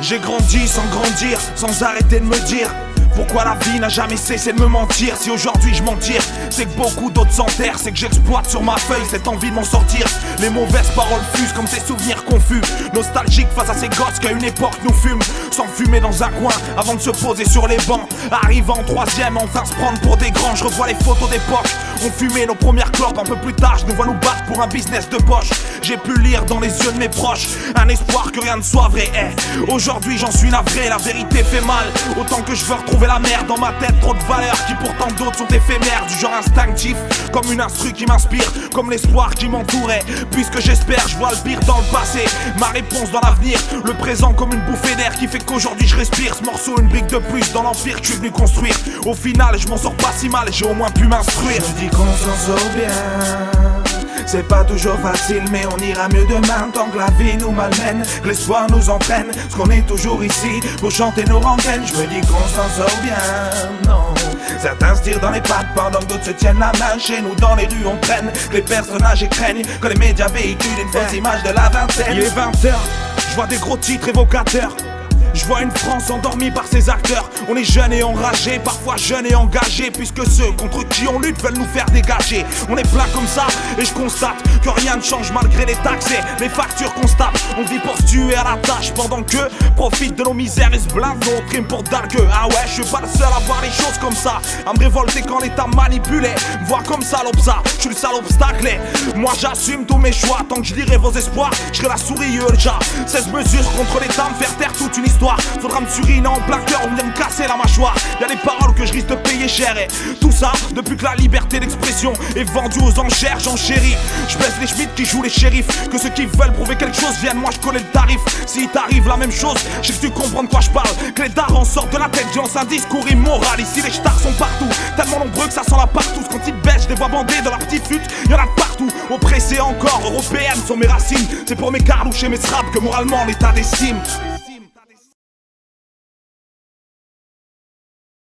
J'ai grandi sans grandir, sans arrêter de me dire pourquoi la vie n'a jamais cessé de me mentir. Si aujourd'hui je m'en tire, c'est que beaucoup d'autres s'enterrent. C'est que j'exploite sur ma feuille cette envie de m'en sortir. Les mauvaises paroles fusent comme ces souvenirs confus. Nostalgique face à ces gosses qu'à une époque nous fument. Sans fumer dans un coin avant de se poser sur les bancs. Arrivant en troisième, enfin se prendre pour des grands. Je revois les photos d'époque, on fumait nos premières clopes. Un peu plus tard, je nous vois nous battre pour un business de poche. J'ai pu lire dans les yeux de mes proches un espoir que rien ne soit vrai. Aujourd'hui j'en suis navré, la vérité fait mal. Autant que je veux retrouver la merde dans ma tête, trop de valeurs qui pourtant d'autres sont éphémères. Du genre instinctif, comme une instru qui m'inspire, comme l'espoir qui m'entourait. Puisque j'espère, je vois le pire dans le passé, ma réponse dans l'avenir, le présent comme une bouffée d'air qui fait qu'aujourd'hui je respire. Ce morceau une brique de plus dans l'empire que je suis venu construire. Au final je m'en sors pas si mal, j'ai au moins pu m'instruire. Je dis qu'on s'en sort bien, c'est pas toujours facile, mais on ira mieux demain tant que la vie nous malmène, que l'espoir nous entraîne, parce qu'on est toujours ici pour chanter nos rengaines. Je me dis qu'on s'en sort bien, non. Certains se tirent dans les pattes pendant que d'autres se tiennent la main. Chez nous dans les rues on traîne, que les personnages écraignent, que les médias véhiculent une fausse image de la vingtaine. Il est 20h, je vois des gros titres évocateurs. Je vois une France endormie par ses acteurs. On est jeunes et enragés, parfois jeunes et engagés, puisque ceux contre qui on lutte veulent nous faire dégager. On est plein comme ça et je constate que rien ne change malgré les taxes et les factures qu'on se tape. On vit pour se tuer à la tâche pendant que profitent de nos misères et se blindent nos crimes pour dargueux. Ah ouais, je suis pas le seul à voir les choses comme ça, à me révolter quand l'état manipulé. Voir comme salopsa, je suis le sale obstacle. Moi j'assume tous mes choix, tant que je lirai vos espoirs, je serai la souris Ulja. 16 mesures contre l'état, me faire taire toute une histoire. Faudra me suriner en plein cœur ou venir me casser la mâchoire. Y'a des paroles que je risque de payer cher et tout ça depuis que la liberté d'expression est vendue aux enchères. J'enchéris, je baisse les schmitts qui jouent les shérifs. Que ceux qui veulent prouver quelque chose viennent, moi je connais le tarif. Si t'arrive la même chose, j'ai que tu comprends de quoi je parle. Que les darons sortent de la tête, j'ai un discours immoral. Ici les stars sont partout, tellement nombreux que ça sent la partouze. Quand ils bêchent, je les vois bander dans la petite flûte. Y'en a de partout, oppressés encore, européennes sont mes racines. C'est pour mes carlouches et mes straps que moralement l'état décime.